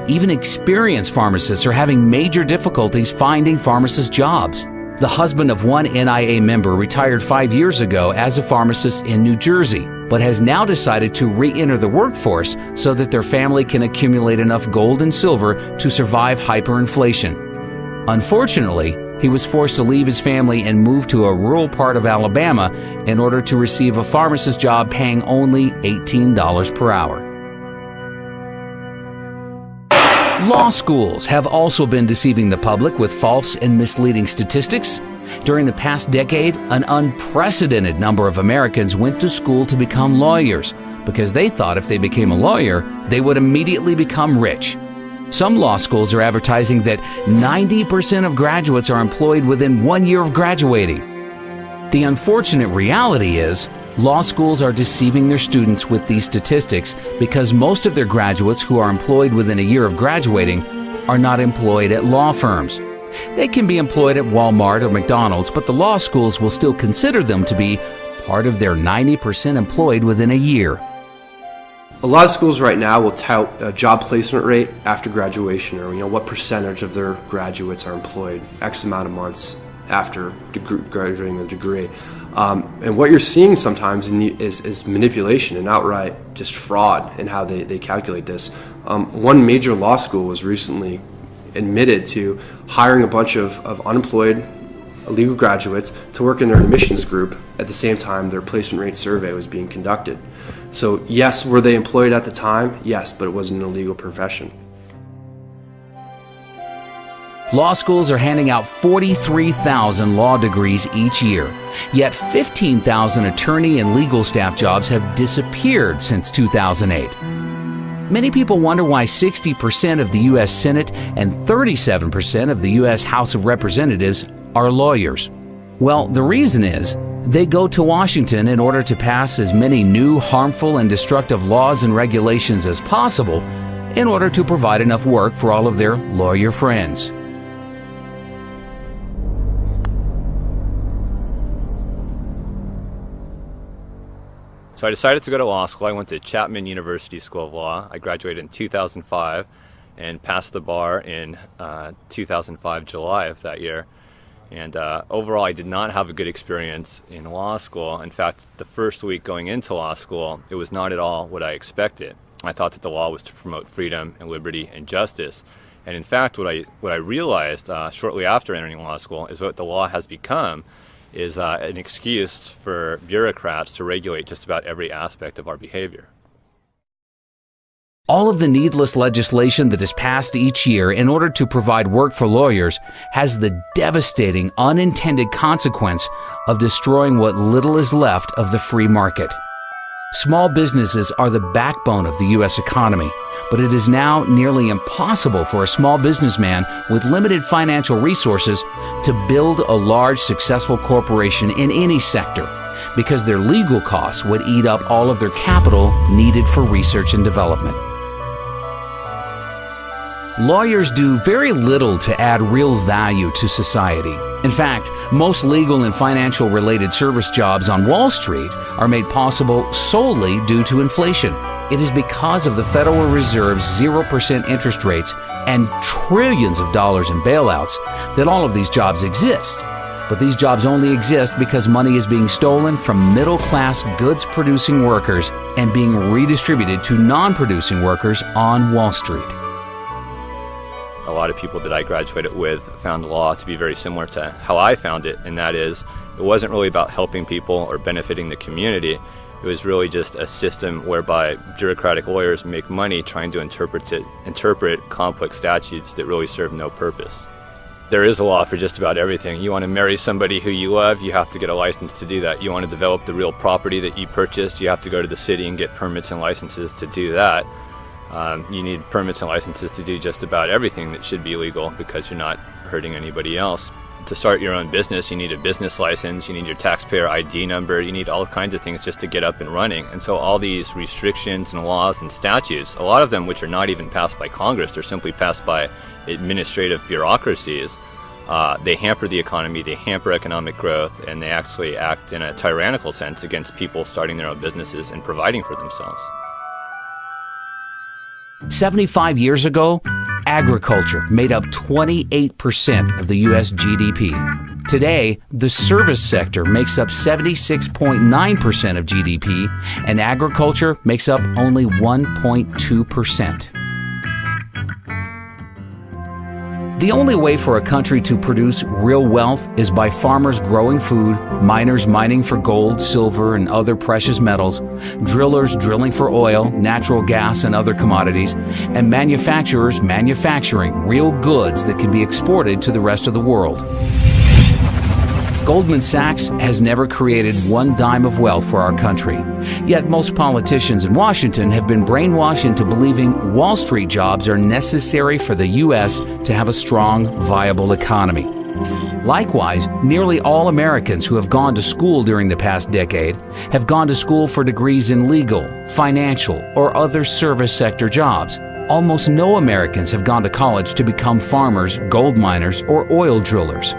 Even experienced pharmacists are having major difficulties finding pharmacist jobs. The husband of one NIA member retired 5 years ago as a pharmacist in New Jersey, but has now decided to re-enter the workforce so that their family can accumulate enough gold and silver to survive hyperinflation. Unfortunately, he was forced to leave his family and move to a rural part of Alabama in order to receive a pharmacist job paying only $18 per hour. Law schools have also been deceiving the public with false and misleading statistics. During the past decade, an unprecedented number of Americans went to school to become lawyers because they thought if they became a lawyer, they would immediately become rich. Some law schools are advertising that 90% of graduates are employed within 1 year of graduating. The unfortunate reality is, law schools are deceiving their students with these statistics because most of their graduates who are employed within a year of graduating are not employed at law firms. They can be employed at Walmart or McDonald's, but the law schools will still consider them to be part of their 90% employed within a year. A lot of schools right now will tout a job placement rate after graduation, or what percentage of their graduates are employed X amount of months after graduating with a degree. And what you're seeing sometimes is manipulation and outright just fraud in how they calculate this. One major law school was recently admitted to hiring a bunch of unemployed legal graduates to work in their admissions group at the same time their placement rate survey was being conducted. So yes, were they employed at the time? Yes, but it wasn't an illegal profession. Law schools are handing out 43,000 law degrees each year, yet 15,000 attorney and legal staff jobs have disappeared since 2008. Many people wonder why 60% of the U.S. Senate and 37% of the U.S. House of Representatives are lawyers. Well, the reason is they go to Washington in order to pass as many new, harmful, and destructive laws and regulations as possible in order to provide enough work for all of their lawyer friends. So I decided to go to law school. I went to Chapman University School of Law. I graduated in 2005 and passed the bar in 2005, July of that year. And overall, I did not have a good experience in law school. In fact, the first week going into law school, it was not at all what I expected. I thought that the law was to promote freedom and liberty and justice. And in fact, what I realized shortly after entering law school is what the law has become is an excuse for bureaucrats to regulate just about every aspect of our behavior. All of the needless legislation that is passed each year in order to provide work for lawyers has the devastating unintended consequence of destroying what little is left of the free market. Small businesses are the backbone of the U.S. economy, but it is now nearly impossible for a small businessman with limited financial resources to build a large, successful corporation in any sector because their legal costs would eat up all of their capital needed for research and development. Lawyers do very little to add real value to society. In fact, most legal and financial related service jobs on Wall Street are made possible solely due to inflation. It is because of the Federal Reserve's 0% interest rates and trillions of dollars in bailouts that all of these jobs exist. But these jobs only exist because money is being stolen from middle-class goods-producing workers and being redistributed to non-producing workers on Wall Street. A lot of people that I graduated with found law to be very similar to how I found it, and that is, it wasn't really about helping people or benefiting the community. It was really just a system whereby bureaucratic lawyers make money trying to interpret complex statutes that really serve no purpose. There is a law for just about everything. You want to marry somebody who you love, you have to get a license to do that. You want to develop the real property that you purchased, you have to go to the city and get permits and licenses to do that. You need permits and licenses to do just about everything that should be legal because you're not hurting anybody else. To start your own business, you need a business license, you need your taxpayer ID number, you need all kinds of things just to get up and running. And so all these restrictions and laws and statutes, a lot of them which are not even passed by Congress, they're simply passed by administrative bureaucracies, they hamper the economy, they hamper economic growth, and they actually act in a tyrannical sense against people starting their own businesses and providing for themselves. 75 years ago, agriculture made up 28% of the U.S. GDP. Today, the service sector makes up 76.9% of GDP, and agriculture makes up only 1.2%. The only way for a country to produce real wealth is by farmers growing food, miners mining for gold, silver, and other precious metals, drillers drilling for oil, natural gas, and other commodities, and manufacturers manufacturing real goods that can be exported to the rest of the world. Goldman Sachs has never created one dime of wealth for our country. Yet most politicians in Washington have been brainwashed into believing Wall Street jobs are necessary for the U.S. to have a strong, viable economy. Likewise, nearly all Americans who have gone to school during the past decade have gone to school for degrees in legal, financial, or other service sector jobs. Almost no Americans have gone to college to become farmers, gold miners, or oil drillers.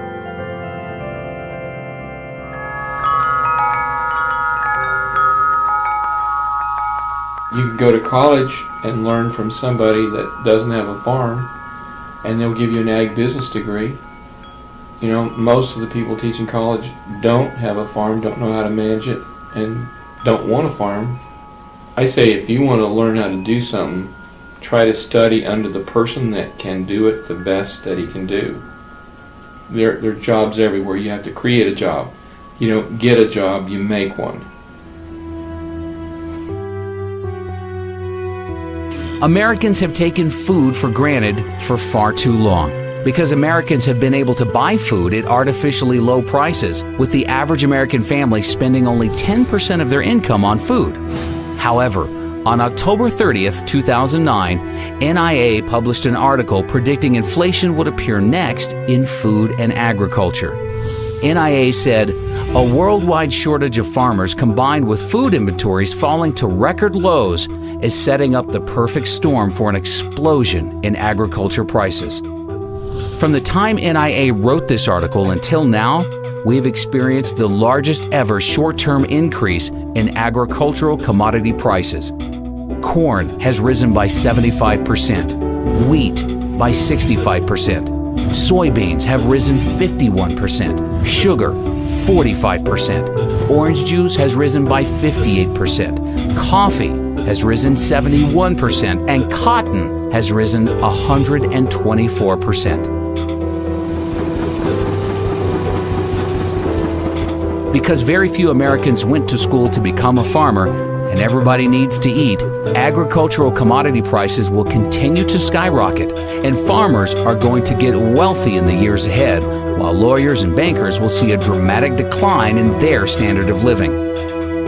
You can go to college and learn from somebody that doesn't have a farm, and they'll give you an ag business degree. You know, most of the people teaching college don't have a farm, don't know how to manage it, and don't want a farm. I say if you want to learn how to do something, try to study under the person that can do it the best that he can do. There are jobs everywhere. You have to create a job. You don't get a job, you make one. Americans have taken food for granted for far too long, because Americans have been able to buy food at artificially low prices, with the average American family spending only 10% of their income on food. However, on October 30th, 2009, NIA published an article predicting inflation would appear next in food and agriculture. NIA said, a worldwide shortage of farmers combined with food inventories falling to record lows is setting up the perfect storm for an explosion in agriculture prices. From the time NIA wrote this article until now, we have experienced the largest ever short-term increase in agricultural commodity prices. Corn has risen by 75%, wheat by 65%, soybeans have risen 51%, sugar 45%, orange juice has risen by 58%, coffee has risen 71%, and cotton has risen 124%. Because very few Americans went to school to become a farmer, and everybody needs to eat, agricultural commodity prices will continue to skyrocket, and farmers are going to get wealthy in the years ahead, while lawyers and bankers will see a dramatic decline in their standard of living.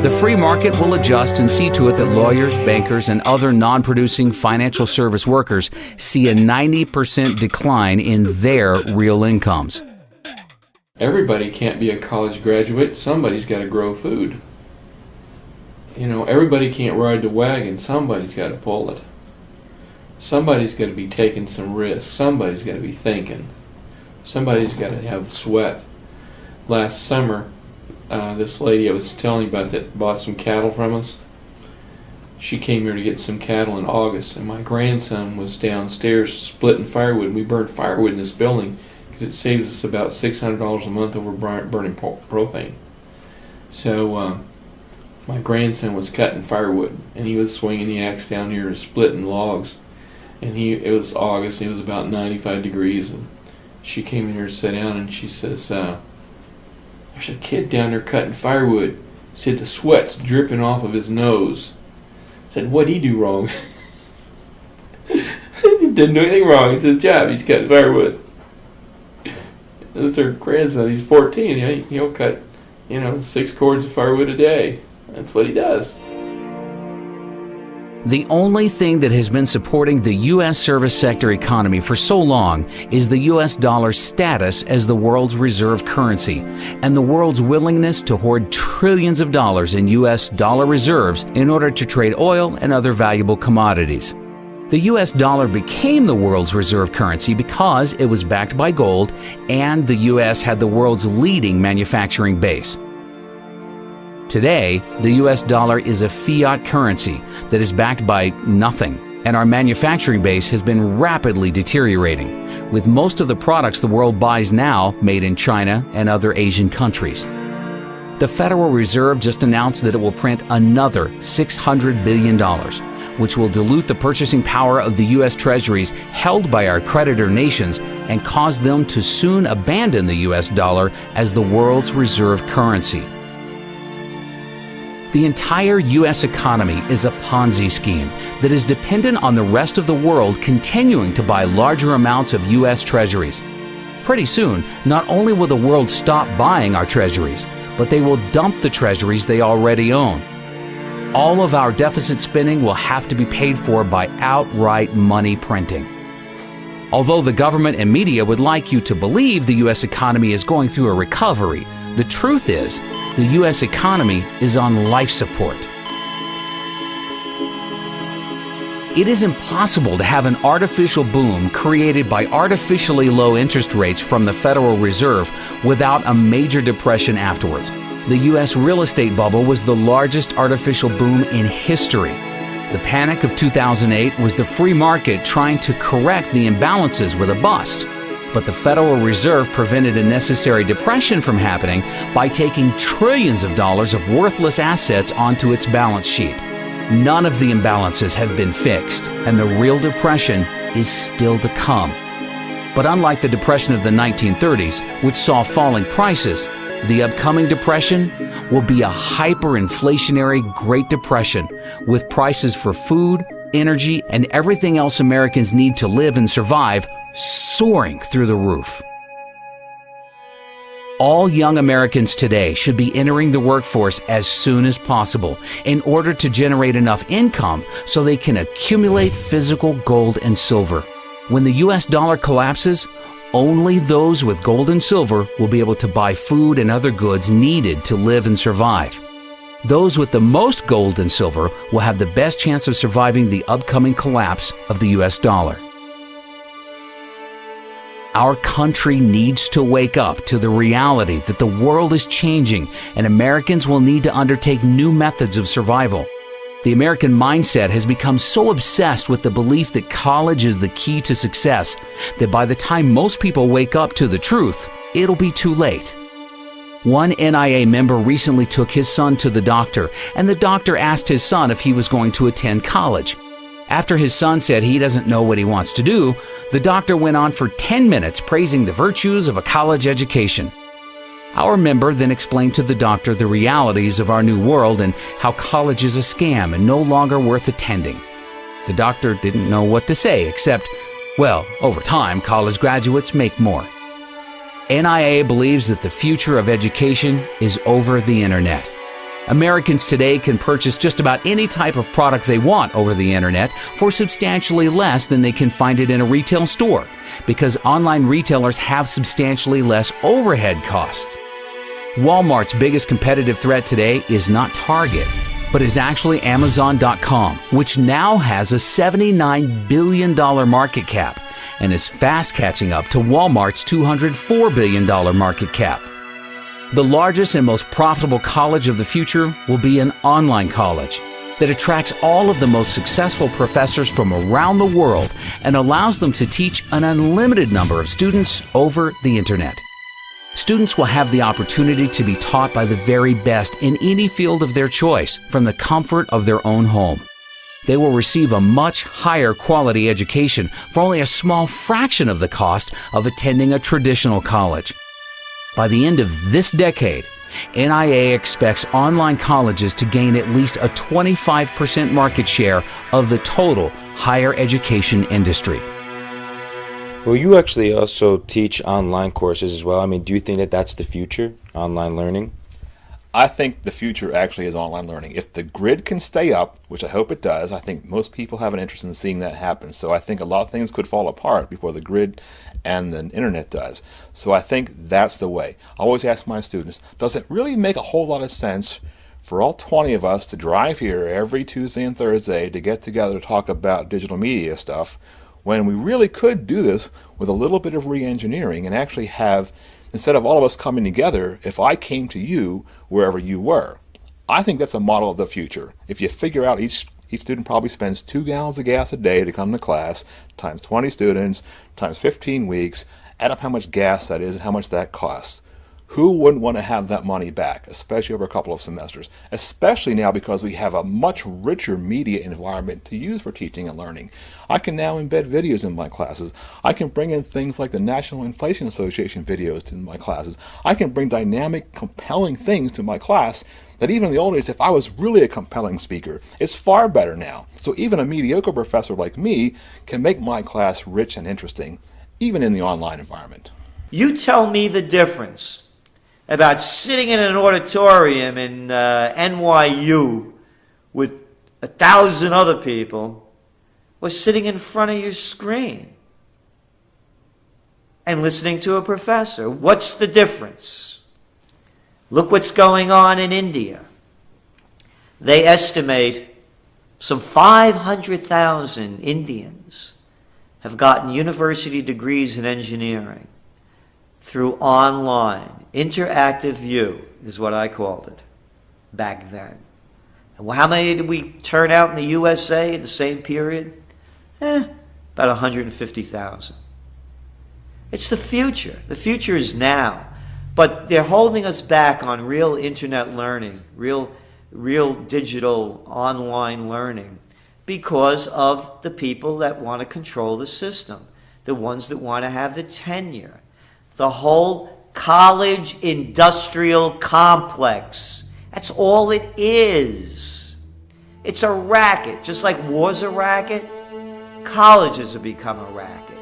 The free market will adjust and see to it that lawyers, bankers, and other non-producing financial service workers see a 90% decline in their real incomes. Everybody can't be a college graduate. Somebody's got to grow food. You know, everybody can't ride the wagon. Somebody's got to pull it. Somebody's got to be taking some risks. Somebody's got to be thinking. Somebody's got to have the sweat. Last summer, this lady I was telling you about that bought some cattle from us, she came here to get some cattle in August, and my grandson was downstairs splitting firewood. We burned firewood in this building because it saves us about $600 a month over burning propane. So my grandson was cutting firewood, and he was swinging the axe down here splitting logs. And it was August, it was about 95 degrees, and she came in here to sit down, and she says, there's a kid down there cutting firewood. Said the sweat's dripping off of his nose. Said, what'd he do wrong? He didn't do anything wrong. It's his job. He's cutting firewood. That's her grandson. He's 14. You know, he'll cut, 6 cords of firewood a day. That's what he does. The only thing that has been supporting the U.S. service sector economy for so long is the U.S. dollar's status as the world's reserve currency and the world's willingness to hoard trillions of dollars in U.S. dollar reserves in order to trade oil and other valuable commodities. The U.S. dollar became the world's reserve currency because it was backed by gold and the U.S. had the world's leading manufacturing base. Today, the U.S. dollar is a fiat currency that is backed by nothing, and our manufacturing base has been rapidly deteriorating, with most of the products the world buys now made in China and other Asian countries. The Federal Reserve just announced that it will print another $600 billion, which will dilute the purchasing power of the U.S. Treasuries held by our creditor nations and cause them to soon abandon the U.S. dollar as the world's reserve currency. The entire U.S. economy is a Ponzi scheme that is dependent on the rest of the world continuing to buy larger amounts of U.S. treasuries. Pretty soon, not only will the world stop buying our treasuries, but they will dump the treasuries they already own. All of our deficit spending will have to be paid for by outright money printing. Although the government and media would like you to believe the U.S. economy is going through a recovery, the truth is, the U.S. economy is on life support. It is impossible to have an artificial boom created by artificially low interest rates from the Federal Reserve without a major depression afterwards. The U.S. real estate bubble was the largest artificial boom in history. The panic of 2008 was the free market trying to correct the imbalances with a bust. But the Federal Reserve prevented a necessary depression from happening by taking trillions of dollars of worthless assets onto its balance sheet. None of the imbalances have been fixed, and the real depression is still to come. But unlike the depression of the 1930s, which saw falling prices, the upcoming depression will be a hyperinflationary Great Depression, with prices for food, energy, and everything else Americans need to live and survive soaring through the roof. All young Americans today should be entering the workforce as soon as possible in order to generate enough income so they can accumulate physical gold and silver. When the US dollar collapses, only those with gold and silver will be able to buy food and other goods needed to live and survive. Those with the most gold and silver will have the best chance of surviving the upcoming collapse of the US dollar. Our country needs to wake up to the reality that the world is changing and Americans will need to undertake new methods of survival. The American mindset has become so obsessed with the belief that college is the key to success that by the time most people wake up to the truth, it'll be too late. One NIA member recently took his son to the doctor, and the doctor asked his son if he was going to attend college. After his son said he doesn't know what he wants to do, the doctor went on for 10 minutes praising the virtues of a college education. Our member then explained to the doctor the realities of our new world and how college is a scam and no longer worth attending. The doctor didn't know what to say except, well, over time, college graduates make more. NIA believes that the future of education is over the internet. Americans today can purchase just about any type of product they want over the internet for substantially less than they can find it in a retail store, because online retailers have substantially less overhead costs. Walmart's biggest competitive threat today is not Target, but is actually Amazon.com, which now has a $79 billion market cap and is fast catching up to Walmart's $204 billion market cap. The largest and most profitable college of the future will be an online college that attracts all of the most successful professors from around the world and allows them to teach an unlimited number of students over the internet. Students will have the opportunity to be taught by the very best in any field of their choice from the comfort of their own home. They will receive a much higher quality education for only a small fraction of the cost of attending a traditional college. By the end of this decade, NIA expects online colleges to gain at least a 25% market share of the total higher education industry. Well, you actually also teach online courses as well. I mean, do you think that that's the future, online learning? I think the future actually is online learning. If the grid can stay up, which I hope it does, I think most people have an interest in seeing that happen. So I think a lot of things could fall apart before the grid and the internet does. So I think that's the way. I always ask my students, does it really make a whole lot of sense for all 20 of us to drive here every Tuesday and Thursday to get together to talk about digital media stuff when we really could do this with a little bit of re-engineering and actually have, instead of all of us coming together, if I came to you wherever you were? I think that's a model of the future. If you figure out each student probably spends 2 gallons of gas a day to come to class, times 20 students, times 15 weeks, add up how much gas that is and how much that costs. Who wouldn't want to have that money back, especially over a couple of semesters? Especially now because we have a much richer media environment to use for teaching and learning. I can now embed videos in my classes. I can bring in things like the National Inflation Association videos to my classes. I can bring dynamic, compelling things to my class that even in the old days, if I was really a compelling speaker, it's far better now. So even a mediocre professor like me can make my class rich and interesting, even in the online environment. You tell me the difference about sitting in an auditorium in NYU with 1,000 other people or sitting in front of your screen and listening to a professor. What's the difference? Look what's going on in India. They estimate some 500,000 Indians have gotten university degrees in engineering through online. Interactive view is what I called it back then. And how many did we turn out in the USA in the same period? About 150,000. It's the future. The future is now. But they're holding us back on real internet learning, real real digital online learning because of the people that want to control the system, the ones that want to have the tenure. The whole college industrial complex. That's all it is. It's a racket. Just like war's a racket, colleges have become a racket.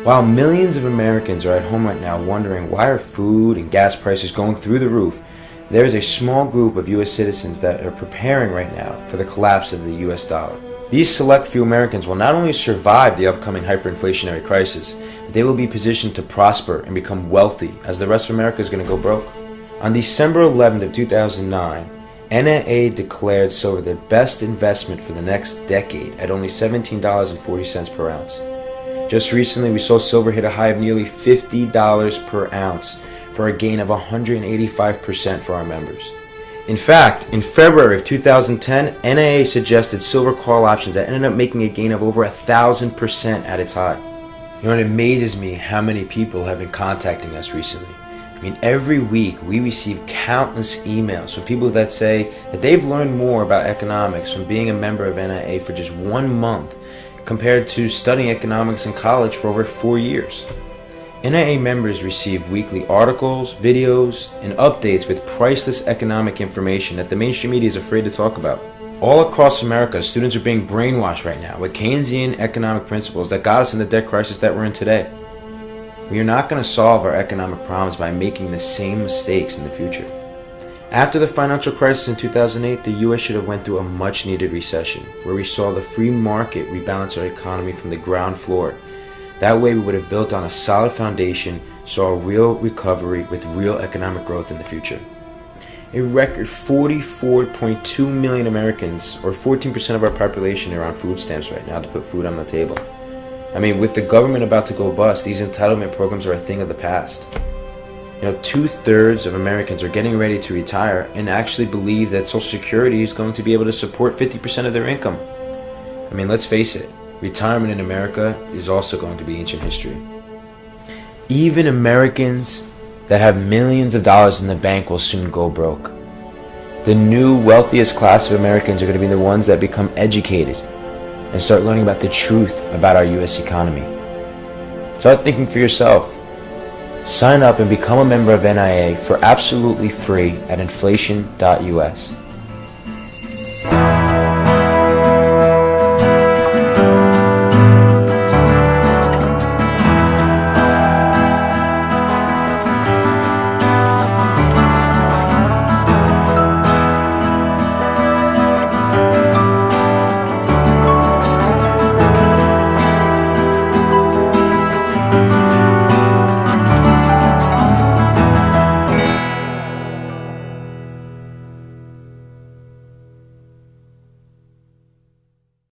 While millions of Americans are at home right now wondering why are food and gas prices going through the roof, there is a small group of U.S. citizens that are preparing right now for the collapse of the U.S. dollar. These select few Americans will not only survive the upcoming hyperinflationary crisis, but they will be positioned to prosper and become wealthy as the rest of America is going to go broke. On December 11th of 2009, NAA declared silver the best investment for the next decade at only $17.40 per ounce. Just recently, we saw silver hit a high of nearly $50 per ounce for a gain of 185% for our members. In fact, in February of 2010, NAA suggested silver call options that ended up making a gain of over 1,000% at its high. You know, it amazes me how many people have been contacting us recently. I mean, every week we receive countless emails from people that say that they've learned more about economics from being a member of NAA for just 1 month compared to studying economics in college for over 4 years. NAA members receive weekly articles, videos, and updates with priceless economic information that the mainstream media is afraid to talk about. All across America, students are being brainwashed right now with Keynesian economic principles that got us in the debt crisis that we're in today. We are not going to solve our economic problems by making the same mistakes in the future. After the financial crisis in 2008, the U.S. should have went through a much-needed recession, where we saw the free market rebalance our economy from the ground floor. That way we would have built on a solid foundation, saw a real recovery with real economic growth in the future. A record 44.2 million Americans, or 14% of our population, are on food stamps right now to put food on the table. I mean, with the government about to go bust, these entitlement programs are a thing of the past. You know, 2/3 of Americans are getting ready to retire and actually believe that Social Security is going to be able to support 50% of their income. I mean, let's face it, retirement in America is also going to be ancient history. Even Americans that have millions of dollars in the bank will soon go broke. The new wealthiest class of Americans are going to be the ones that become educated and start learning about the truth about our U.S. economy. Start thinking for yourself. Sign up and become a member of NIA for absolutely free at inflation.us.